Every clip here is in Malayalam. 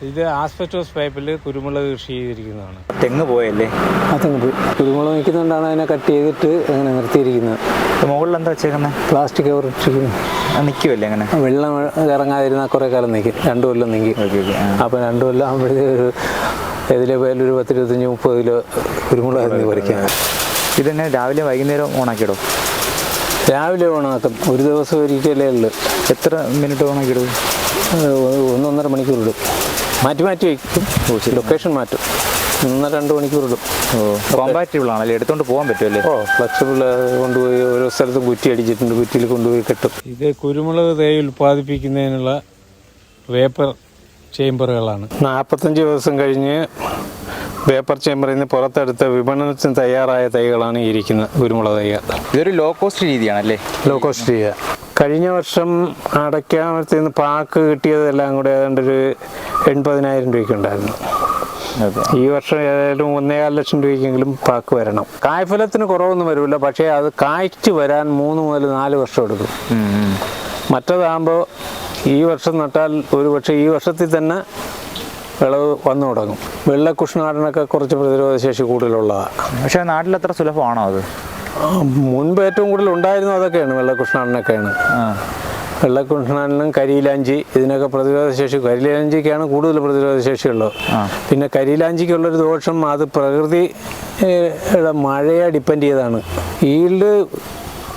ഇത് ആസ്പെറ്റോസ് പൈപ്പിൽ കുരുമുളക് കൃഷി ചെയ്തിരിക്കുന്നതാണ്. തെങ്ങ് പോയല്ലേ? ആ തെങ്ങ് പോയി. കുരുമുളക് നിൽക്കുന്നുണ്ടാണ് അതിനെ കട്ട് ചെയ്തിട്ട് അങ്ങനെ നിർത്തിയിരിക്കുന്നത്. മുകളിൽ എന്താ വെച്ചേക്കുന്നത്? പ്ലാസ്റ്റിക് കവർ ഇട്ടിരിക്കുന്നു. നിൽക്കുമല്ലേ അങ്ങനെ? വെള്ളം ഇറങ്ങാതിരുന്നാൽ കുറേ കാലം നിൽക്കും. 2 കൊല്ലം നിൽക്കും. അപ്പോൾ 2 കൊല്ലം ആകുമ്പോഴത്തേക്ക് ഇതിലെ പോയാലും ഒരു 10, 25, 30 കിലോ കുരുമുളക് പറിക്കാം. ഇതെങ്ങനെ രാവിലെ വൈകുന്നേരം ഓണാക്കിയിടും? രാവിലെ ഓണാക്കും. ഒരു ദിവസം ഒരിക്കലേ ഉള്ളു. എത്ര മിനിറ്റ് ഓണാക്കിയിടും? 1-1.5 മണിക്കൂർ ഇടും. മാറ്റി വയ്ക്കും. ലൊക്കേഷൻ മാറ്റും. 1-2 മണിക്കൂർ ഇടും. കോമ്പാക്റ്റബിൾ ആണല്ലേ? എടുത്തോണ്ട് പോകാൻ പറ്റുമല്ലേ? ഫ്ലെക്സിബിൾ. കൊണ്ടുപോയി ഓരോ സ്ഥലത്തും കുറ്റി അടിച്ചിട്ടുണ്ട്. കുറ്റിയിൽ കൊണ്ടുപോയി കെട്ടും. ഇത് കുരുമുളക് തൈ ഉൽപ്പാദിപ്പിക്കുന്നതിനുള്ള വേപ്പർ ചേമ്പറുകളാണ്. 45 ദിവസം കഴിഞ്ഞ് വേപ്പർ ചേമ്പറിൽ നിന്ന് പുറത്തെടുത്ത വിപണനത്തിന് തയ്യാറായ തൈകളാണ് ഇരിക്കുന്ന കുരുമുളക് തൈകൾ. ഇതൊരു ലോ കോസ്റ്റ് രീതിയാണല്ലേ? ലോ കോസ്റ്റ് ചെയ്യുക. കഴിഞ്ഞ വർഷം അടയ്ക്കാമരത്തിൽ നിന്ന് പാക്ക് കിട്ടിയതെല്ലാം കൂടെ ഏതാണ്ട് ഒരു 80,000 രൂപയ്ക്കുണ്ടായിരുന്നു. ഈ വർഷം ഏതായാലും 1.25 ലക്ഷം രൂപയ്ക്കെങ്കിലും പാക്ക് വരണം. കായ്ഫലത്തിന് കുറവൊന്നും വരില്ല. പക്ഷേ അത് കായ്ച്ചു വരാൻ 3 മുതൽ 4 വർഷം എടുക്കും. മറ്റതാകുമ്പോൾ ഈ വർഷം നട്ടാൽ ഒരു പക്ഷേ ഈ വർഷത്തിൽ തന്നെ വിളവ് വന്നു തുടങ്ങും. വെള്ളക്കുഷ്ണാടനൊക്കെ കുറച്ച് പ്രതിരോധശേഷി കൂടുതലുള്ളതാണ്. പക്ഷേ നാട്ടിൽ അത്ര സുലഭമാണോ അത്? മുൻപ് ഏറ്റവും കൂടുതൽ ഉണ്ടായിരുന്നു അതൊക്കെയാണ്. വെള്ളക്കുഷ്ണാടനൊക്കെയാണ്. വെള്ളക്കുഷ്ണാടനും കരിയിലാഞ്ചി ഇതിനൊക്കെ പ്രതിരോധശേഷി. കരിയിലാഞ്ചിക്കാണ് കൂടുതൽ പ്രതിരോധശേഷിയുള്ളത്. പിന്നെ കരിയിലാഞ്ചിക്കുള്ളൊരു ദോഷം അത് പ്രകൃതിയുടെ മഴയെ ഡിപ്പെൻഡ് ചെയ്താണ്. ഈൽഡ്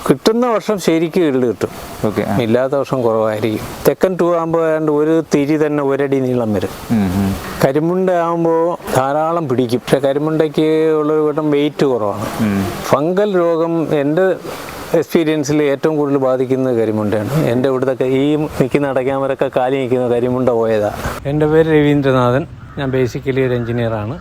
കിട്ടുന്ന വർഷം ശരിക്കും ഈൽഡ് കിട്ടും. ഇല്ലാത്ത വർഷം കുറവായിരിക്കും. തെക്കൻ 2 ആകുമ്പോൾ ഏതാണ്ട് ഒരു തിരി തന്നെ 1 അടി നീളം വരും. കരിമുണ്ട ആകുമ്പോൾ ധാരാളം പിടിക്കും. പക്ഷെ കരിമുണ്ടയ്ക്ക് ഉള്ളൊരു കൂട്ടം വെയിറ്റ് കുറവാണ്. ഫംഗൽ രോഗം എൻ്റെ എക്സ്പീരിയൻസിൽ ഏറ്റവും കൂടുതൽ ബാധിക്കുന്നത് കരിമുണ്ടയാണ്. എൻ്റെ ഇവിടുത്തെ ഈ നിൽക്കുന്ന അടയ്ക്കാമരൊക്കെ കാലി നിൽക്കുന്ന കരിമുണ്ട പോയതാണ്. എൻ്റെ പേര് രവീന്ദ്രനാഥൻ. ഞാൻ ബേസിക്കലി ഒരു എഞ്ചിനീയറാണ്.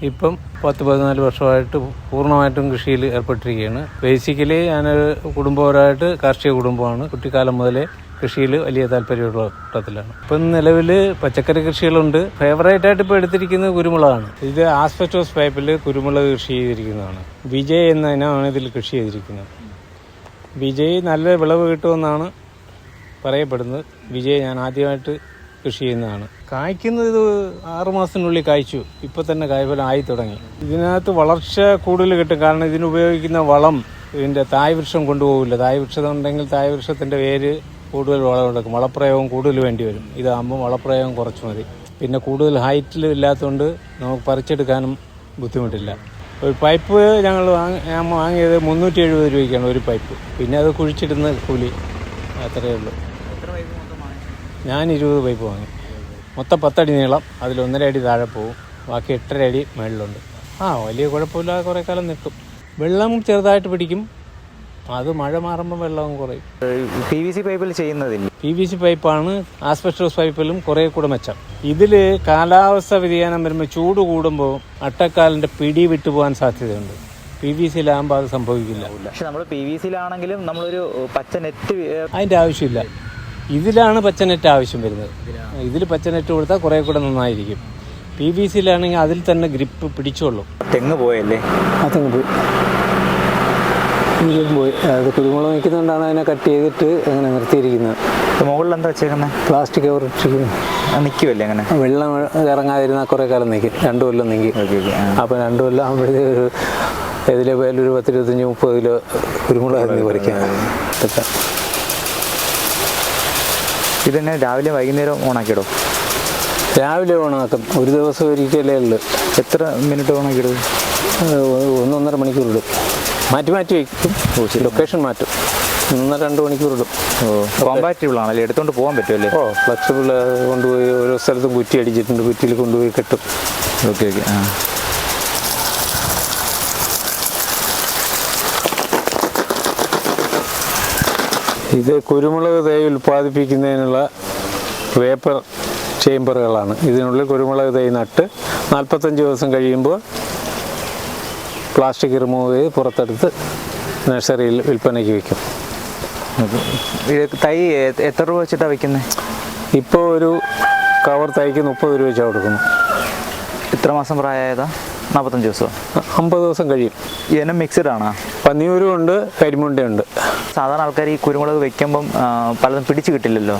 ഇപ്പം 10-14 വർഷമായിട്ട് പൂർണ്ണമായിട്ടും കൃഷിയിൽ ഏർപ്പെട്ടിരിക്കുകയാണ്. ബേസിക്കലി ഞാനൊരു കുടുംബപരമായിട്ട് കാർഷിക കുടുംബമാണ്. കുട്ടിക്കാലം മുതലേ കൃഷിയിൽ വലിയ താല്പര്യമുള്ള കൂട്ടത്തിലാണ്. ഇപ്പം നിലവിൽ പച്ചക്കറി കൃഷികളുണ്ട്. ഫേവറേറ്റായിട്ട് ഇപ്പോൾ എടുത്തിരിക്കുന്നത് കുരുമുളകാണ്. ഇത് ആസ്പെറ്റോസ് പൈപ്പിൽ കുരുമുളക് കൃഷി ചെയ്തിരിക്കുന്നതാണ്. വിജയ് എന്ന ഇനമാണ് ഇതിൽ കൃഷി ചെയ്തിരിക്കുന്നത്. വിജയ് നല്ല വിളവ് കിട്ടുമെന്നാണ് പറയപ്പെടുന്നത്. വിജയ് ഞാൻ ആദ്യമായിട്ട് കൃഷി ചെയ്യുന്നതാണ്. കായ്ക്കുന്നത് ഇത് 6 മാസത്തിനുള്ളിൽ കായ്ച്ചു. ഇപ്പോൾ തന്നെ കായ്ഫലം ആയി തുടങ്ങി. ഇതിനകത്ത് വളർച്ച കൂടുതൽ കിട്ടും. കാരണം ഇതിനുപയോഗിക്കുന്ന വളം ഇതിൻ്റെ തായ്വൃക്ഷം കൊണ്ടുപോകില്ല. തായ്വൃക്ഷം ഉണ്ടെങ്കിൽ തായ്വൃക്ഷത്തിൻ്റെ വേര് കൂടുതൽ വളം എടുക്കും. വളപ്രയോഗം കൂടുതൽ വേണ്ടി വരും. ഇതാകുമ്പോൾ വളപ്രയോഗം കുറച്ച് മതി. പിന്നെ കൂടുതൽ ഹൈറ്റിൽ ഇല്ലാത്തതുകൊണ്ട് നമുക്ക് പറിച്ചെടുക്കാനും ബുദ്ധിമുട്ടില്ല. ഒരു പൈപ്പ് ഞാൻ വാങ്ങിയത് 370 രൂപയ്ക്കാണ് ഒരു പൈപ്പ്. പിന്നെ അത് കുഴിച്ചിടുന്ന കൂലി അത്രയേ ഉള്ളൂ. ഞാൻ 20 പൈപ്പ് വാങ്ങി. മൊത്തം 10 അടി നീളം. അതിൽ 1.5 അടി താഴെ പോകും. ബാക്കി 8.5 അടി മേളിലുണ്ട്. വലിയ കുഴപ്പമില്ലാതെ കുറേ കാലം നിൽക്കും. വെള്ളം ചെറുതായിട്ട് പിടിക്കും. അത് മഴ മാറുമ്പോൾ വെള്ളം കുറയും. PVC പൈപ്പിൽ ചെയ്യുന്നതില്ല. PVC പൈപ്പാണ് ആസ്പെറ്റോസ് പൈപ്പിലും കുറേ കൂടെ മെച്ചം. ഇതിൽ കാലാവസ്ഥ വ്യതിയാനം വരുമ്പോൾ ചൂട് കൂടുമ്പോൾ അട്ടക്കാലിൻ്റെ പിടി വിട്ടുപോകാൻ സാധ്യതയുണ്ട്. PVCയിലാകുമ്പോൾ അത് സംഭവിക്കില്ല. പക്ഷെ നമ്മൾ PVCയിലാണെങ്കിലും നമ്മളൊരു പച്ച നെറ്റ് അതിൻ്റെ ആവശ്യമില്ല. ഇതിലാണ് പച്ചനെറ്റ് ആവശ്യം വരുന്നത്. ഇതിൽ പച്ചനെറ്റ് കൊടുത്താൽ കുറേ കൂടെ നന്നായിരിക്കും. PVCയിലാണെങ്കിൽ അതിൽ തന്നെ ഗ്രിപ്പ് പിടിച്ചോളും. തെങ്ങ് പോയല്ലേ? ആ തെങ്ങ് പോയി. പോയി. അത് കുരുമുളക് നിൽക്കുന്നുണ്ടാണ് അതിനെ കട്ട് ചെയ്തിട്ട് അങ്ങനെ നിർത്തിയിരിക്കുന്നത്. മുകളിൽ എന്താ വെച്ചേക്കുന്നത്? പ്ലാസ്റ്റിക് കവർ ഇട്ടിരിക്കുന്നു. നിൽക്കുമല്ലേ അങ്ങനെ? വെള്ളം ഇറങ്ങാതിരുന്നാൽ കുറേ കാലം നിൽക്കും. 2 കൊല്ലം നിൽക്കും. അപ്പോൾ 2 കൊല്ലം ആകുമ്പോഴത്തേക്ക് ഇതിലെ പോയാലും ഒരു 10, 25, 30 കിലോ കുരുമുളക് പറിക്കാം. ഇതെങ്ങനെ രാവിലെ വൈകുന്നേരം ഓണാക്കിയിടും? രാവിലെ ഓണാക്കും. ഒരു ദിവസം ഒരിക്കലേ ഉള്ളു. എത്ര മിനിറ്റ് ഓണാക്കിയിടും? 1-1.5 മണിക്കൂർ ഇടും. മാറ്റി വയ്ക്കും. ലൊക്കേഷൻ മാറ്റും. 1-2 മണിക്കൂർ ഇടും. കോമ്പാക്റ്റബിൾ ആണല്ലേ? എടുത്തോണ്ട് പോകാൻ പറ്റുമല്ലേ? ഫ്ലെക്സിബിൾ. കൊണ്ടുപോയി ഓരോ സ്ഥലത്തും കുറ്റി അടിച്ചിട്ടുണ്ട്. കുറ്റിയിൽ കൊണ്ടുപോയി കെട്ടും. ഇത് കുരുമുളക് തൈ ഉൽപ്പാദിപ്പിക്കുന്നതിനുള്ള വേപ്പർ ചേമ്പറുകളാണ്. ഇതിനുള്ളിൽ കുരുമുളക് തൈ നട്ട് 45 ദിവസം കഴിയുമ്പോൾ പ്ലാസ്റ്റിക് റിമൂവ് ചെയ്ത് പുറത്തെടുത്ത് നഴ്സറിയിൽ വിൽപ്പനയ്ക്ക് വയ്ക്കും. തൈ എത്ര രൂപ വെച്ചിട്ടാണ് വയ്ക്കുന്നത്? ഇപ്പോൾ ഒരു കവർ തൈക്ക് 30 രൂപ വെച്ചാണ് കൊടുക്കുന്നു. എത്ര മാസം പ്രായമായതാ? 45 ദിവസം. 50 ദിവസം കഴിയും. ഇനം മിക്സഡ് ആണോ? പന്നിയൂരും ഉണ്ട്, കരിമുണ്ടയുണ്ട്. സാധാരണ ആൾക്കാർ ഈ കുരുമുളക് വെക്കുമ്പം പലതും പിടിച്ചു കിട്ടില്ലല്ലോ.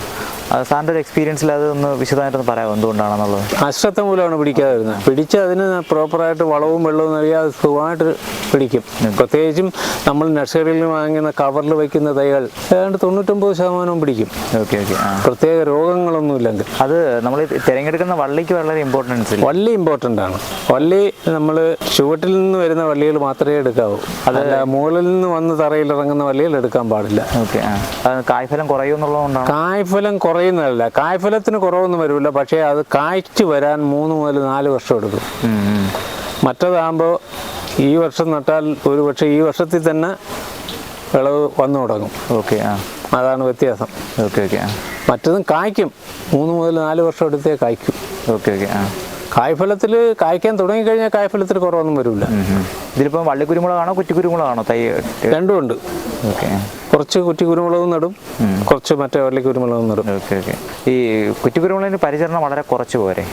സാറിൻ്റെ ഒരു എക്സ്പീരിയൻസിൽ അത് ഒന്ന് വിശദമായിട്ടൊന്ന് പറയാമോ എന്തുകൊണ്ടാണെന്നുള്ളത്? അശ്രദ്ധ മൂലമാണ് പിടിക്കാതെ വരുന്നത്. പിടിച്ച് അതിന് പ്രോപ്പറായിട്ട് വളവും വെള്ളവും നൽകിയാൽ അത് സുഖമായിട്ട് പിടിക്കും. പ്രത്യേകിച്ചും നമ്മൾ നഴ്സറിയിൽ വാങ്ങുന്ന കവറിൽ വയ്ക്കുന്ന തൈകൾ ഏതാണ്ട് 99% പിടിക്കും. Okay okay. പ്രത്യേക രോഗങ്ങളൊന്നും ഇല്ലെങ്കിൽ. അത് നമ്മൾ തിരഞ്ഞെടുക്കുന്ന വള്ളിക്ക് വളരെ ഇമ്പോർട്ടൻസ് ഇല്ല. വള്ളി ഇമ്പോർട്ടൻ്റ് ആണ്. വള്ളി നമ്മൾ ചുവട്ടിൽ നിന്ന് വരുന്ന വള്ളികൾ മാത്രമേ എടുക്കാവൂ. അതല്ല മുകളിൽ നിന്ന് വന്ന് തറയിൽ ഇറങ്ങുന്ന വള്ളികൾ എടുക്കാൻ പാടില്ല. ഓക്കെ. അത് കായ്ഫലം കുറയുമെന്നുള്ളതുകൊണ്ടാണ്? കായ്ഫലം കുറയുന്നതല്ല, കായ്ഫലത്തിന് കുറവൊന്നും വരില്ല. പക്ഷേ അത് കായ്ച്ചു വരാൻ 3 മുതൽ 4 വർഷം എടുക്കും. മറ്റേതാകുമ്പോൾ ഈ വർഷം നട്ടാൽ ഒരു പക്ഷേ ഈ വർഷത്തിൽ തന്നെ വിളവ് വന്നു തുടങ്ങും. ഓക്കെ. അതാണ് വ്യത്യാസം. Okay okay. മറ്റതും കായ്ക്കും, 3 മുതൽ 4 വർഷം എടുത്തേ കായ്ക്കും. Okay okay. കായ്ഫലത്തിൽ കായ്ക്കാൻ തുടങ്ങിക്കഴിഞ്ഞാൽ കായ്ഫലത്തിൽ കുറവൊന്നും വരില്ല. ഇതിലിപ്പം വള്ളിക്കുരുമുളകാണോ കുറ്റിക്കുരുമുളകാണോ തൈ? രണ്ടും ഉണ്ട്. ഓക്കെ. കുറച്ച് കുറ്റിക്കുരുമുളകും നടും, കുറച്ച് മറ്റേ വള്ളിക്കുരുമുളകും നടും. Okay okay. ഈ കുറ്റിക്കുരുമുളകിന് പരിചരണം വളരെ കുറച്ച് പോരാ.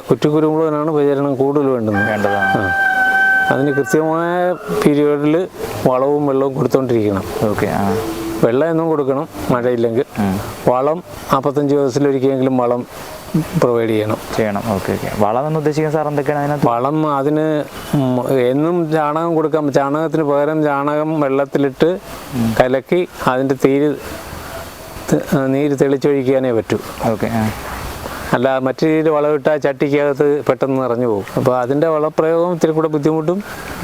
കുറ്റിക്കുരുമുളകിനാണ് പരിചരണം കൂടുതൽ വേണ്ടതാണ്. അതിന് കൃത്യമായ പീരിയഡിൽ വളവും വെള്ളവും കൊടുത്തോണ്ടിരിക്കണം. ഓക്കെ. വെള്ളം എന്നും കൊടുക്കണം മഴയില്ലെങ്കിൽ. വളം 45 ദിവസത്തിലൊരിക്കലെങ്കിലും വളം പ്രൊവൈഡ് ചെയ്യണം. Okay okay. വളം എന്ന് ഉദ്ദേശിക്കുന്നത് സാർ എന്തൊക്കെയാണ് അതിനകത്ത്? വളം അതിന് എന്നും ചാണകം കൊടുക്കാം. ചാണകത്തിന് പകരം ചാണകം വെള്ളത്തിലിട്ട് കലക്കി അതിൻ്റെ നീര് തെളിച്ചൊഴിക്കാനേ പറ്റൂ. ഓക്കെ. അല്ല മറ്റു രീതിയിൽ വളമിട്ടാൽ ചട്ടിക്കകത്ത് പെട്ടെന്ന് നിറഞ്ഞു പോകും. അപ്പോൾ അതിൻ്റെ വളപ്രയോഗം ഇത്തിരി കൂടെ ബുദ്ധിമുട്ടും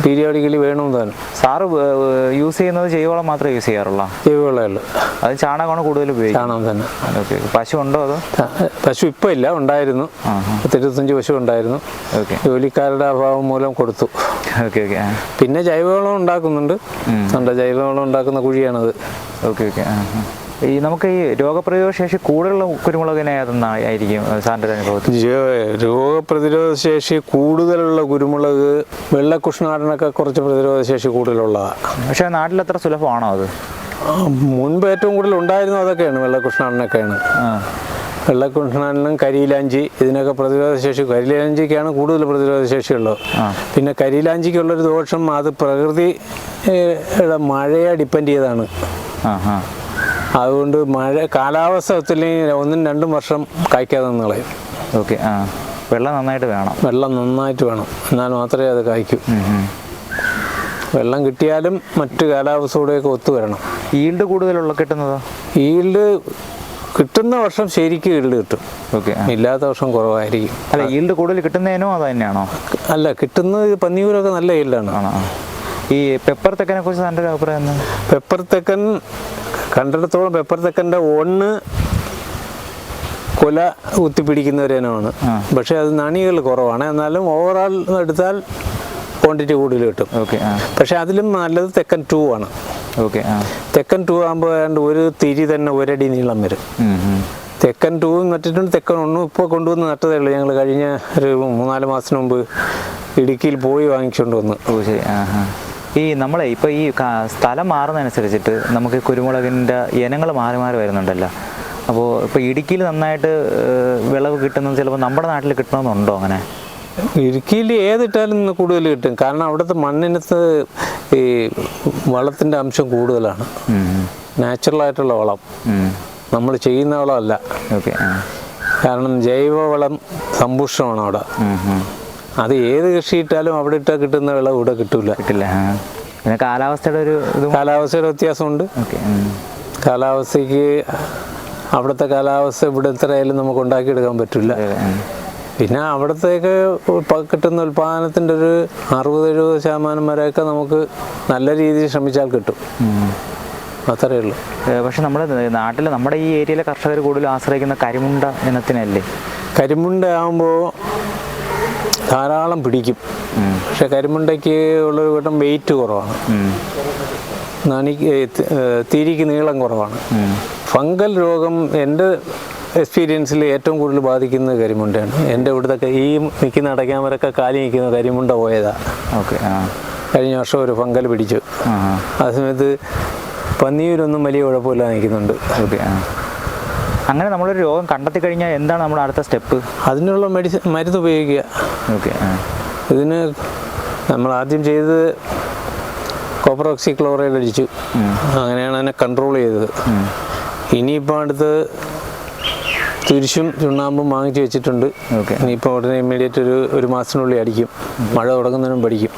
പീരിയോഡിക്കലി വേണമെന്നാണ്. സാറ് യൂസ് ചെയ്യുന്നത് ജൈവവളം മാത്രമേ യൂസ് ചെയ്യാറുള്ളൂ? ജൈവവളമുള്ളൂ. അത് ചാണകമാണ് കൂടുതൽ ഉപയോഗിക്കുന്നത്? ചാണകം തന്നെ. ഓക്കെ. പശു ഉണ്ടോ? അതോ? പശു ഇപ്പം ഇല്ല, ഉണ്ടായിരുന്നു. 25 പശു ഉണ്ടായിരുന്നു. ഓക്കെ. ജോലിക്കാരുടെ അഭാവം മൂലം കൊടുത്തു. Okay okay. പിന്നെ ജൈവവളം ഉണ്ടാക്കുന്നുണ്ട്. ജൈവവളം ഉണ്ടാക്കുന്ന കുഴിയാണത്. Okay okay. ഈ നമുക്ക് ഈ രോഗപ്രതിരോധ ശേഷി കൂടുതലുള്ള കുരുമുളകിനെ അതെന്നായിരിക്കും സാറിൻ്റെ അനുഭവത്തിൽ? രോഗപ്രതിരോധ ശേഷി കൂടുതലുള്ള കുരുമുളക് വെള്ളക്കുഷ്ണാടനൊക്കെ കുറച്ച് പ്രതിരോധ ശേഷി കൂടുതലുള്ളതാണ്. പക്ഷേ നാട്ടിൽ അത്ര സുലഭമാണോ അത്? മുൻപ് ഏറ്റവും കൂടുതൽ ഉണ്ടായിരുന്നു അതൊക്കെയാണ്, വെള്ളക്കുഷ്ണാടനൊക്കെയാണ്. വെള്ളക്കുഷ്ണാടനും കരിയിലാഞ്ചി ഇതിനൊക്കെ പ്രതിരോധ ശേഷി. കരിയിലാഞ്ചിക്കാണ് കൂടുതൽ പ്രതിരോധ ശേഷിയുള്ളത്. പിന്നെ കരിയിലാഞ്ചിക്കുള്ളൊരു ദോഷം അത് പ്രകൃതിയുടെ മഴയെ ഡിപ്പെൻഡ് ചെയ്താണ്. അതുകൊണ്ട് കാലാവസ്ഥ ഒത്തില്ലെങ്കിൽ 1-2 വർഷം കായ്ക്കാതെ നിന്ന് കളയും. ഓക്കെ. വെള്ളം നന്നായിട്ട് വേണം. വെള്ളം നന്നായിട്ട് വേണം, എന്നാൽ മാത്രമേ അത് കായ്ക്കൂ. വെള്ളം കിട്ടിയാലും മറ്റു കാലാവസ്ഥയോടെയൊക്കെ ഒത്തു വരണം. ഈൽഡ് കൂടുതലുള്ള കിട്ടുന്നതോ? ഈൽഡ് കിട്ടുന്ന വർഷം ശരിക്കും ഈൽഡ് കിട്ടും. ഓക്കെ. ഇല്ലാത്ത വർഷം കുറവായിരിക്കും. അല്ല, ഈൽഡ് കൂടുതൽ കിട്ടുന്നതിനോ അത് തന്നെയാണോ? അല്ല, കിട്ടുന്നത് പന്നിയൂരൊക്കെ നല്ല ഈൽഡാണ്. ഈ പെപ്പർ തെക്കനെ കുറിച്ച് എൻ്റെ ഒരു അഭിപ്രായം എന്താണ്? പെപ്പർ തെക്കൻ കണ്ടിടത്തോളം പെപ്പർ തെക്കൻ്റെ കൊല കുത്തിപ്പിടിക്കുന്ന ഒരു ഇനമാണ്. പക്ഷെ അത് നണികൾ കുറവാണ്. എന്നാലും ഓവറോൾ എടുത്താൽ ക്വാണ്ടിറ്റി കൂടുതൽ കിട്ടും. ഓക്കെ. പക്ഷെ അതിലും നല്ലത് തെക്കൻ 2 ആണ്. ഓക്കെ. തെക്കൻ 2 ആകുമ്പോൾ ഏതാണ്ട് ഒരു തിരി തന്നെ 1 അടി നീളം വരും. തെക്കൻ 2 നട്ടിട്ടുണ്ട്. തെക്കൻ 1 ഇപ്പോൾ കൊണ്ടുവന്ന് നട്ടതേ ഉള്ളൂ. ഞങ്ങൾ കഴിഞ്ഞ ഒരു 3-4 മാസത്തിന് മുമ്പ് ഇടുക്കിയിൽ പോയി വാങ്ങിച്ചുകൊണ്ട് വന്ന്. ഓ ശരി. ഈ നമ്മളെ ഇപ്പോൾ ഈ സ്ഥലം മാറുന്നതനുസരിച്ചിട്ട് നമുക്ക് കുരുമുളകിൻ്റെ ഇനങ്ങൾ മാറി മാറി വരുന്നുണ്ടല്ലോ. അപ്പോൾ ഇപ്പോൾ ഇടുക്കിയിൽ നന്നായിട്ട് വിളവ് കിട്ടുന്നത് ചിലപ്പോൾ നമ്മുടെ നാട്ടിൽ കിട്ടണമെന്നുണ്ടോ? അങ്ങനെ ഇടുക്കിയിൽ ഏതിട്ടാലും കൂടുതൽ കിട്ടും. കാരണം അവിടുത്തെ മണ്ണിനകത്ത് ഈ വളത്തിൻ്റെ അംശം കൂടുതലാണ്. നാച്ചുറലായിട്ടുള്ള വളം, നമ്മൾ ചെയ്യുന്ന വളമല്ല. ഓക്കെ. കാരണം ജൈവവളം സമ്പുഷ്ടമാണ് അവിടെ. അത് ഏത് കൃഷി ഇട്ടാലും അവിടെ ഇട്ടാൽ കിട്ടുന്ന വിളവ് ഇവിടെ കിട്ടില്ല. പിന്നെ കാലാവസ്ഥയുടെ വ്യത്യാസമുണ്ട്. കാലാവസ്ഥയ്ക്ക് അവിടുത്തെ കാലാവസ്ഥ ഇവിടെ എത്രയായാലും നമുക്ക് ഉണ്ടാക്കിയെടുക്കാൻ പറ്റില്ല. പിന്നെ അവിടത്തേക്ക് കിട്ടുന്ന ഉൽപ്പാദനത്തിൻ്റെ ഒരു 60-70% വരെയൊക്കെ നമുക്ക് നല്ല രീതിയിൽ ശ്രമിച്ചാൽ കിട്ടും. അത്രയേ ഉള്ളൂ. പക്ഷെ നമ്മുടെ നാട്ടിൽ നമ്മുടെ ഈ ഏരിയയിലെ കർഷകർ കൂടുതൽ ആശ്രയിക്കുന്ന കരിമുണ്ട ഇനത്തിനല്ലേ? കരിമുണ്ട ആകുമ്പോൾ ധാരാളം പിടിക്കും. പക്ഷെ കരിമുണ്ടയ്ക്ക് ഉള്ളൊരു കൂട്ടം വെയിറ്റ് കുറവാണ്. തിരിക്ക് നീളം കുറവാണ്. ഫംഗൽ രോഗം എൻ്റെ എക്സ്പീരിയൻസിൽ ഏറ്റവും കൂടുതൽ ബാധിക്കുന്നത് കരിമുണ്ടയാണ്. എൻ്റെ ഇവിടുത്തെ ഈ നിൽക്കുന്ന അടയ്ക്കാമരൊക്കെ കാലി നിൽക്കുന്ന കരിമുണ്ട പോയതാണ്. ഓക്കെ. കഴിഞ്ഞ വർഷം ഒരു ഫംഗൽ പിടിച്ചു. ആ സമയത്ത് പന്നിയൂരൊന്നും വലിയ കുഴപ്പമില്ല നിൽക്കുന്നുണ്ട്. ഓക്കെ. അങ്ങനെ നമ്മളൊരു രോഗം കണ്ടെത്തി കഴിഞ്ഞാൽ എന്താണ് നമ്മുടെ അടുത്ത സ്റ്റെപ്പ്? അതിനുള്ള മരുന്ന് ഉപയോഗിക്കുക. ഓക്കെ. ഇതിന് നമ്മൾ ആദ്യം ചെയ്തത് കോപ്പർ ഓക്സിക്ലോറൈഡ് അടിച്ചു. അങ്ങനെയാണ് അതിനെ കൺട്രോൾ ചെയ്തത്. ഇനിയിപ്പോൾ അടുത്ത് തുരിശും ചുണ്ണാമ്പും വാങ്ങിച്ച് വെച്ചിട്ടുണ്ട്. ഇനിയിപ്പോൾ ഉടനെ ഇമ്മീഡിയറ്റ് ഒരു മാസത്തിനുള്ളിൽ അടിക്കും. മഴ തുടങ്ങുന്നതിനും പഠിക്കും.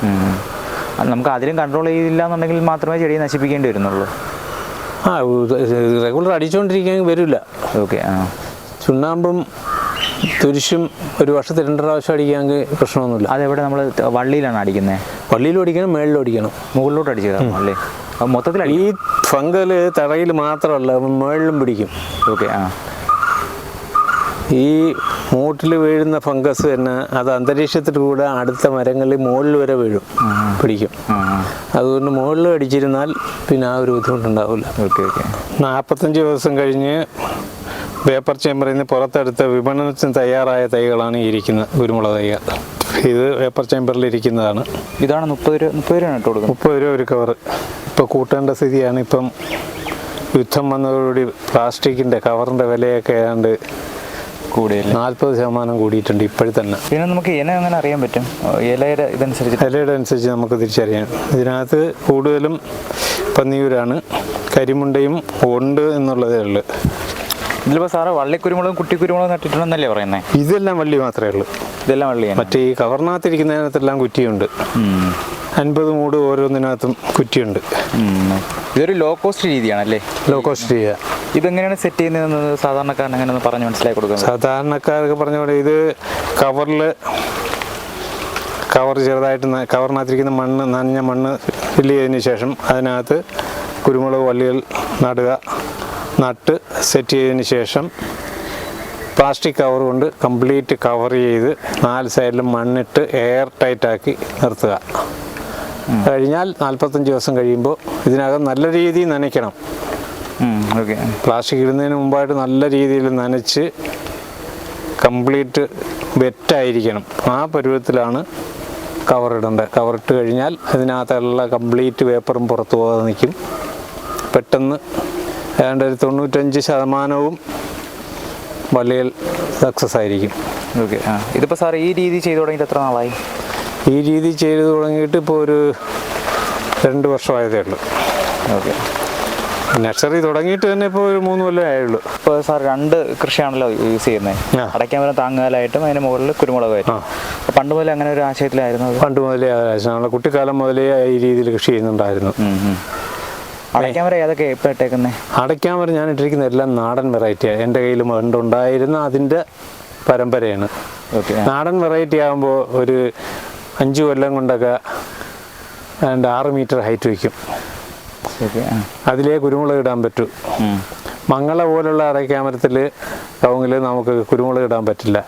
നമുക്ക് അതിലും കൺട്രോൾ ചെയ്തില്ല എന്നുണ്ടെങ്കിൽ മാത്രമേ ചെടിയെ നശിപ്പിക്കേണ്ടി വരുന്നുള്ളൂ. റെഗുലർ അടിച്ചുകൊണ്ടിരിക്കുകയെങ്കിൽ വരില്ല. ഓക്കെ. ചുണ്ണാമ്പും തുരിശും ഒരു വർഷത്തിൽ 2 പ്രാവശ്യം അടിക്കുകയെങ്കിൽ പ്രശ്നമൊന്നുമില്ല. അതെവിടെ നമ്മൾ വള്ളിയിലാണ് അടിക്കുന്നത്? വള്ളിയിലും അടിക്കണം, മേളിലും അടിക്കണം. മുകളിലോട്ട് അടിച്ചതാണ് വള്ളി. മൊത്തത്തിൽ ഈ ഫംഗൽ തറയിൽ മാത്രമല്ല, മേളിലും പിടിക്കും. ഓക്കെ. ഈ മൂട്ടിൽ വീഴുന്ന ഫംഗസ് തന്നെ അത് അന്തരീക്ഷത്തിലൂടെ അടുത്ത മരങ്ങളിൽ മുകളിൽ വരെ വീഴും, പിടിക്കും. അതുകൊണ്ട് മുകളിൽ അടിച്ചിരുന്നാൽ പിന്നെ ആ ഒരു ബുദ്ധിമുട്ടുണ്ടാവില്ല. 45 ദിവസം കഴിഞ്ഞ് പേപ്പർ ചേമ്പറിൽ നിന്ന് പുറത്തെടുത്ത വിപണനത്തിന് തയ്യാറായ തൈകളാണ് ഈ ഇരിക്കുന്ന കുരുമുളക് തൈകൾ. ഇത് പേപ്പർ ചേമ്പറിൽ ഇരിക്കുന്നതാണ്. ഇതാണ് 30 രൂപ ഇട്ട് കൊടുക്കുന്നത്. 30 രൂപ ഒരു കവർ. ഇപ്പോൾ കൂട്ടേണ്ട സ്ഥിതിയാണ്. ഇപ്പം യുദ്ധം വന്നതോടുകൂടി പ്ലാസ്റ്റിക്കിൻ്റെ കവറിൻ്റെ വിലയൊക്കെ ഏതാണ്ട് കൂടുതൽ 40% കൂടിയിട്ടുണ്ട് ഇപ്പോഴും തന്നെ. പിന്നെ നമുക്ക് ഇന എങ്ങനെ അറിയാൻ പറ്റും? ഇലയുടെ അനുസരിച്ച് നമുക്ക് തിരിച്ചറിയാം. ഇതിനകത്ത് കൂടുതലും പന്നിയൂരാണ്, കരിമുണ്ടയും ഉണ്ട് എന്നുള്ളതേ ഉള്ളൂ. ഇതിലിപ്പോൾ സാറ് വള്ളിക്കുരുമുളകും കുട്ടിക്കുരുമുളകും നട്ടിട്ടുണ്ടെന്നല്ലേ പറയുന്നത്? ഇതെല്ലാം വള്ളി മാത്രമേ ഉള്ളൂ. ഇതെല്ലാം വള്ളിയാണ്. മറ്റേ ഈ കവറിനകത്തിരിക്കുന്നതിനകത്തെല്ലാം കുറ്റിയുണ്ട്. 50 മൂട് ഓരോന്നിനകത്തും കുറ്റിയുണ്ട്. ഇതൊരു ലോ കോസ്റ്റ് രീതിയാണല്ലേ? ലോ കോസ്റ്റ് രീതിയാണ്. ഇതെങ്ങനെയാണ് സെറ്റ് ചെയ്യുന്നത്? സാധാരണക്കാരൻ അങ്ങനെ ഒന്ന് പറഞ്ഞ് മനസ്സിലാക്കി കൊടുക്കുന്നത്? സാധാരണക്കാർക്ക് പറഞ്ഞ പോലെ ഇത് കവർ ചെറുതായിട്ട് കവറിനകത്തിരിക്കുന്ന മണ്ണ്, നനഞ്ഞ മണ്ണ് ഫില്ല് ചെയ്തതിന് ശേഷം അതിനകത്ത് കുരുമുളക് വള്ളികൾ നട്ട് സെറ്റ് ചെയ്തതിന് ശേഷം പ്ലാസ്റ്റിക് കവർ കൊണ്ട് കംപ്ലീറ്റ് കവർ ചെയ്ത് 4 സൈഡിലും മണ്ണിട്ട് എയർ ടൈറ്റാക്കി നിർത്തുക. കഴിഞ്ഞാൽ 45 ദിവസം കഴിയുമ്പോൾ ഇതിനകം നല്ല രീതിയിൽ നനയ്ക്കണം. പ്ലാസ്റ്റിക് ഇടുന്നതിന് മുമ്പായിട്ട് നല്ല രീതിയിൽ നനച്ച് കംപ്ലീറ്റ് വെറ്റായിരിക്കണം. ആ പരുവത്തിലാണ് കവറിടേണ്ടത്. കവറിട്ട് കഴിഞ്ഞാൽ അതിനകത്തുള്ള കംപ്ലീറ്റ് പേപ്പറും പുറത്തു പോകാതെ നിൽക്കും. പെട്ടെന്ന് ഏതാണ്ട് 95% വള്ളികൾ സക്സസ് ആയിരിക്കും. ഓക്കെ. ഇതിപ്പോൾ സാർ ഈ രീതി ചെയ്തു തുടങ്ങിയിട്ട് എത്ര നാളായി? ഈ രീതി ചെയ്തു തുടങ്ങിയിട്ട് ഇപ്പോൾ ഒരു 2 വർഷമായതേ ഉള്ളൂ. ഓക്കെ. നഴ്സറി തുടങ്ങിയിട്ട് തന്നെ ഇപ്പോൾ ഒരു 3 കൊല്ലമേ ആയുള്ളൂ. ഇപ്പോൾ സാർ 2 കൃഷിയാണല്ലോ യൂസ് ചെയ്യുന്നത്. അടയ്ക്കാമരം താങ്ങുകാലായിട്ടും അതിന് മുകളിൽ കുരുമുളകായിട്ടും. പണ്ട് മുതലേ അങ്ങനെ ഒരു ആശയത്തിലായിരുന്നു? പണ്ട് മുതലേ നമ്മളെ കുട്ടിക്കാലം മുതലേ ഈ രീതിയിൽ കൃഷി ചെയ്യുന്നുണ്ടായിരുന്നു. അടയ്ക്കാമരം ഏതൊക്കെ ഇപ്പോൾ ഇട്ടേക്കുന്നത്? അടയ്ക്കാമരം ഞാൻ ഇട്ടിരിക്കുന്ന എല്ലാം നാടൻ വെറൈറ്റിയാണ്. എൻ്റെ കയ്യിൽ ഉണ്ടായിരുന്ന അതിൻ്റെ പരമ്പരയാണ്. ഓക്കെ. നാടൻ വെറൈറ്റി ആകുമ്പോൾ ഒരു 5 കൊല്ലം കൊണ്ടൊക്കെ 6 മീറ്റർ ഹൈറ്റ് വയ്ക്കും. അതിലേ കുരുമുളക് ഇടാൻ പറ്റൂ. മംഗള പോലുള്ള അടയ്ക്കാമരത്തിൽ കവുങ്ങിൽ നമുക്ക് കുരുമുളക് ഇടാൻ പറ്റില്ല.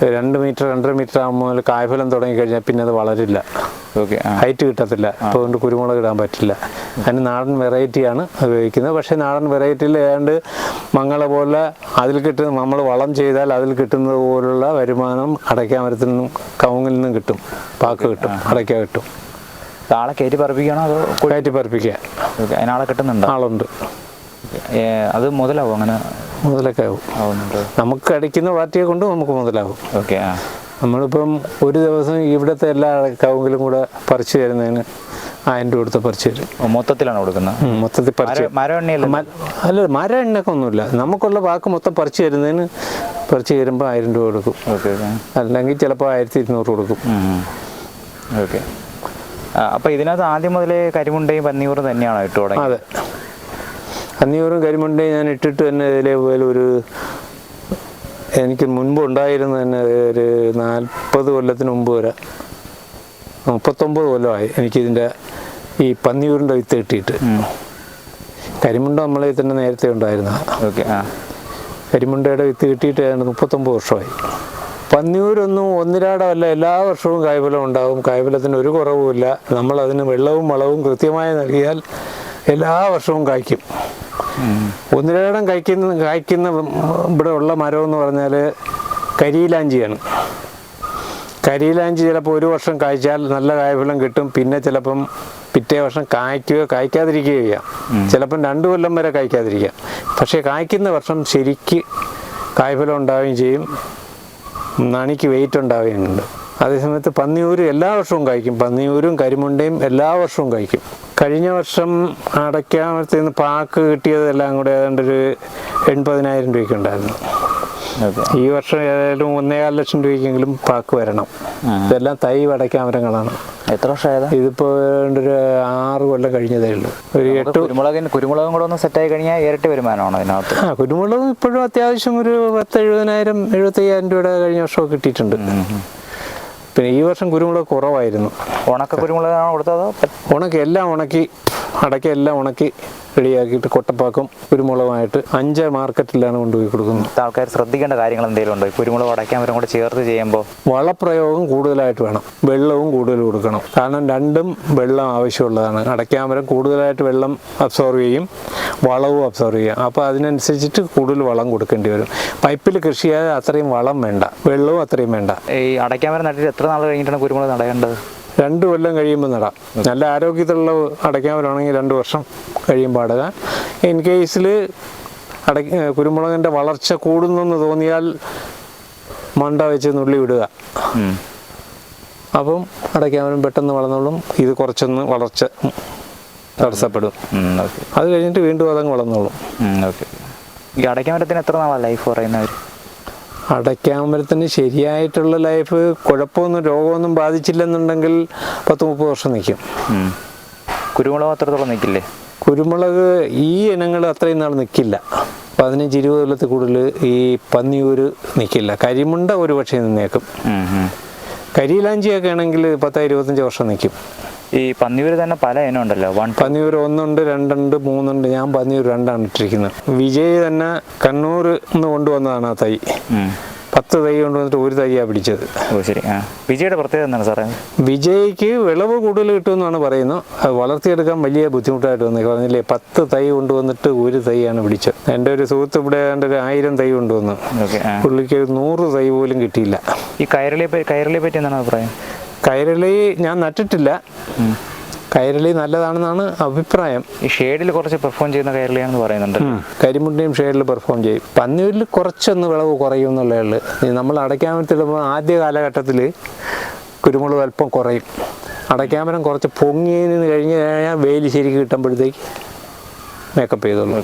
2 മീറ്റർ 2.5 മീറ്റർ ആകുമ്പോൾ കായ്ഫലം തുടങ്ങിക്കഴിഞ്ഞാൽ പിന്നെ അത് വളരില്ല. ഹൈറ്റ് കിട്ടത്തില്ല. അപ്പോൾ അതുകൊണ്ട് കുരുമുളക് ഇടാൻ പറ്റില്ല. അതിന് നാടൻ വെറൈറ്റിയാണ് ഉപയോഗിക്കുന്നത്. പക്ഷേ നാടൻ വെറൈറ്റിയിൽ ഏതാണ്ട് മംഗള പോലെ അതിൽ കിട്ടുന്ന നമ്മൾ വളം ചെയ്താൽ അതിൽ കിട്ടുന്നത് പോലുള്ള വരുമാനം അടയ്ക്കാമരത്തിൽ നിന്നും കവുങ്ങിൽ നിന്നും കിട്ടും. പാക്ക് കിട്ടും, അടയ്ക്ക കിട്ടും. ആളെ കയറ്റി പറപ്പിക്കുകയാണോ അതോ കയറ്റി പറപ്പിക്കുക? അതിനാളെ കിട്ടുന്നുണ്ട്? ആളുണ്ട്. അത് മുതലാവും? അങ്ങനെ മുതലൊക്കെ ആവുന്നുണ്ട്. നമുക്ക് അടിക്കുന്ന പാർട്ടിയെ കൊണ്ട് നമുക്ക് മുതലാവും. ഓക്കെ. നമ്മളിപ്പം ഒരു ദിവസം ഇവിടുത്തെ എല്ലാ കവുങ്കിലും കൂടെ പറിച്ചു തരുന്നതിന് 1000 രൂപ കൊടുത്ത് പറിച്ചു തരും. മൊത്തത്തിലാണ് കൊടുക്കുന്നത്? മൊത്തത്തിൽ പറിച്ച്. അല്ല, മര എണ്ണയൊക്കെ ഒന്നുമില്ല. നമുക്കുള്ള വാക്ക് മൊത്തം പറിച്ചു തരുന്നതിന് പറിച്ചു തരുമ്പോൾ 1000 രൂപ കൊടുക്കും. അല്ലെങ്കിൽ ചിലപ്പോൾ 1200 കൊടുക്കും. ഓക്കെ. അപ്പോൾ ഇതിനകത്ത് ആദ്യം മുതലേ കരിമുണ്ടയും പന്നിയൂറും തന്നെയാണോ ഇട്ട് തുടങ്ങി? അതെ, പന്നിയൂറും കരിമുണ്ടയും ഞാൻ ഇട്ടിട്ട് തന്നെ ഇതിലേപോലെ എനിക്ക് മുൻപ് ഉണ്ടായിരുന്ന തന്നെ ഒരു 40 കൊല്ലത്തിന് മുമ്പ് വരെ 39 കൊല്ലമായി എനിക്കിതിൻ്റെ ഈ പന്നിയൂരിൻ്റെ വിത്ത് കിട്ടിയിട്ട്. കരിമുണ്ട നമ്മളെ തന്നെ നേരത്തെ ഉണ്ടായിരുന്ന. ഓക്കെ. കരിമുണ്ടയുടെ വിത്ത് കിട്ടിയിട്ട് 39 വർഷമായി. പന്നിയൂരൊന്നും ഒന്നിരാടമല്ല, എല്ലാ വർഷവും കായ്ഫലം ഉണ്ടാകും. കായ്ഫലത്തിന് ഒരു കുറവുമില്ല. നമ്മളതിന് വെള്ളവും വളവും കൃത്യമായി നൽകിയാൽ എല്ലാ വർഷവും കായ്ക്കും. ഒന്നിരാടം കായ്ക്കുന്ന ഇവിടെ ഉള്ള മരം എന്ന് പറഞ്ഞാൽ കരിയിലാഞ്ചിയാണ്. കരിയിലാഞ്ചി ചിലപ്പോൾ ഒരു വർഷം കായ്ച്ചാൽ നല്ല കായ്ഫലം കിട്ടും. പിന്നെ ചിലപ്പം പിറ്റേ വർഷം കായ്ക്കുകയോ കായ്ക്കാതിരിക്കുകയോ ചെയ്യാം. ചിലപ്പം 2 കൊല്ലം വരെ കായ്ക്കാതിരിക്കാം. പക്ഷേ കായ്ക്കുന്ന വർഷം ശരിക്ക് കായ്ഫലം ഉണ്ടാവുകയും ചെയ്യും. നണിക്ക് വെയിറ്റ് ഉണ്ടാവുകയുണ്ട്. അതേസമയത്ത് പന്നിയൂര് എല്ലാ വർഷവും കായ്ക്കും. പന്നിയൂരും കരിമുണ്ടയും എല്ലാ വർഷവും കായ്ക്കും. കഴിഞ്ഞ വർഷം അടയ്ക്കാമരത്തിൽ നിന്ന് പാക്ക് കിട്ടിയതെല്ലാം കൂടെ ഏതാണ്ട് ഒരു 80,000 രൂപയ്ക്ക് ഉണ്ടായിരുന്നു. ഈ വർഷം ഏതായാലും 1.25 ലക്ഷം രൂപയ്ക്കെങ്കിലും പാക്ക് വരണം. ഇതെല്ലാം തൈ അടയ്ക്കാമരങ്ങളാണ്. എത്ര വർഷമായത്? ഇതിപ്പോൾ ഒരു 6 കൊല്ലം കഴിഞ്ഞതേ ഉള്ളൂ. ഒരു 8 കുരുമുളകും കൂടെ ഒന്ന് സെറ്റായി കഴിഞ്ഞാൽ ഇരട്ടി വരുമാനമാണോ അതിനകത്ത്? കുരുമുളകും ഇപ്പോഴും അത്യാവശ്യം ഒരു 70,000 75,000 രൂപയുടെ കഴിഞ്ഞ വർഷമൊക്കെ കിട്ടിയിട്ടുണ്ട്. പിന്നെ ഈ വർഷം കുരുമുളക് കുറവായിരുന്നു. ഉണക്ക കുരുമുളകാണോ കൊടുത്തതോ? എല്ലാം ഉണക്കി അടയ്ക്കെല്ലാം ഉണക്കി റെഡിയാക്കിയിട്ട് കൊട്ടപ്പാക്കും കുരുമുളകുമായിട്ട് 5 മാർക്കറ്റിലാണ് കൊണ്ടുപോയി കൊടുക്കുന്നത്. ആൾക്കാർ ശ്രദ്ധിക്കേണ്ട കാര്യങ്ങൾ എന്തെങ്കിലും ഉണ്ടോ? കുരുമുളക് അടയ്ക്കാമരം കൂടെ ചേർത്ത് ചെയ്യുമ്പോൾ വളപ്രയോഗം കൂടുതലായിട്ട് വേണം, വെള്ളവും കൂടുതൽ കൊടുക്കണം. കാരണം രണ്ടും വെള്ളം ആവശ്യമുള്ളതാണ്. അടയ്ക്കാമരം കൂടുതലായിട്ട് വെള്ളം അബ്സോർവ് ചെയ്യും, വളവും അബ്സോർവ് ചെയ്യും. അപ്പോൾ അതിനനുസരിച്ചിട്ട് കൂടുതൽ വളം കൊടുക്കേണ്ടി വരും. പൈപ്പിൽ കൃഷി ചെയ്യാതെ അത്രയും വളം വേണ്ട, വെള്ളവും അത്രയും വേണ്ട. ഈ അടയ്ക്കാമരം നട്ടിട്ട് എത്ര നാൾ കഴിഞ്ഞിട്ടാണ് കുരുമുളക് നടേണ്ടത്? 2 കൊല്ലം കഴിയുമ്പോൾ നടാം. നല്ല ആരോഗ്യത്തിലുള്ള അടയ്ക്കാമരമാണെങ്കിൽ 2 വർഷം കഴിയുമ്പോൾ അടകാം. ഇൻ കേസിൽ കുരുമുളകിൻ്റെ വളർച്ച കൂടുന്നെന്ന് തോന്നിയാൽ മണ്ട വെച്ച് നുള്ളി വിടുക. അപ്പം അടയ്ക്കാമരം പെട്ടെന്ന് വളർന്നോളും. ഇത് കുറച്ചൊന്ന് വളർച്ച തടസ്സപ്പെടും. അത് കഴിഞ്ഞിട്ട് വീണ്ടും അതങ്ങ് വളർന്നോളും. ഈ അടയ്ക്കാമരത്തിന് എത്ര നാളാണ് ലൈഫ് പറയുന്നവർ? അടയ്ക്കാമരത്തിന് ശരിയായിട്ടുള്ള ലൈഫ് കുഴപ്പമൊന്നും രോഗമൊന്നും ബാധിച്ചില്ലെന്നുണ്ടെങ്കിൽ 10-30 വർഷം നിൽക്കും. കുരുമുളക് അത്രത്തോളം നിൽക്കില്ലേ? കുരുമുളക് ഈ ഇനങ്ങൾ അത്രയും നാൾ നിൽക്കില്ല. 15-20 കൊല്ലത്തിൽ കൂടുതൽ ഈ പന്നിയൂര് നിൽക്കില്ല. കരിമുണ്ട ഒരു പക്ഷേ നിന്നേക്കും. കരിയിലാഞ്ചിയൊക്കെ ആണെങ്കിൽ 10-25 വർഷം നിൽക്കും. ഈ പന്നിയൂര് തന്നെ പല ഇനം ഉണ്ടല്ലോ. പന്നിയൂര് 1 ഉണ്ട്, 2 ഉണ്ട്, 3 ഉണ്ട്. ഞാൻ പന്നിയൂർ 2 ഇട്ടിരിക്കുന്നത്. വിജയ് തന്നെ കണ്ണൂർ നിന്ന് കൊണ്ടുവന്നതാണ് ആ തൈ. 10 തൈ കൊണ്ടുവന്നിട്ട് 1 തൈയാണ് പിടിച്ചത്. ശരി. വിജയുടെ പ്രത്യേകത എന്താണ് സാറേ? വിജയ്ക്ക് വിളവ് കൂടുതൽ കിട്ടുമെന്നാണ് പറയുന്നത്. അത് വളർത്തിയെടുക്കാൻ വലിയ ബുദ്ധിമുട്ടായിട്ട് വന്നു. പറഞ്ഞില്ലേ, 10 തൈ കൊണ്ടുവന്നിട്ട് 1 തൈയാണ് പിടിച്ചത്. എൻ്റെ ഒരു സുഹൃത്ത് ഇവിടെ ഏതാണ്ട് ഒരു 1000 തൈ കൊണ്ടുവന്നു. പുള്ളിക്ക് 100 തൈ പോലും കിട്ടിയില്ല. ഈ കൈരളിയെ പറ്റി എന്താണ് അഭിപ്രായം? കൈരളി ഞാൻ നട്ടിട്ടില്ല. കൈരളി നല്ലതാണെന്നാണ് അഭിപ്രായം. ഈ ഷെയ്ഡിൽ കുറച്ച് പെർഫോം ചെയ്യുന്ന കൈരളിയാണെന്ന് പറയുന്നുണ്ട്. കരിമുണ്ടയും ഷെയ്ഡിൽ പെർഫോം ചെയ്യും. പന്നിയൂരിൽ കുറച്ചൊന്ന് വിളവ് കുറയും എന്നുള്ളതാണ്. നമ്മൾ അടയ്ക്കാമരത്തിടുമ്പോൾ ആദ്യ കാലഘട്ടത്തിൽ കുരുമുളക് അല്പം കുറയും. അടയ്ക്കാമരം കുറച്ച് പൊങ്ങിയതിന് കഴിഞ്ഞ് കഴിഞ്ഞാൽ വെയിൽ ശരിക്കും കിട്ടുമ്പോഴത്തേക്ക് മേക്കപ്പ് ചെയ്തോളൂ.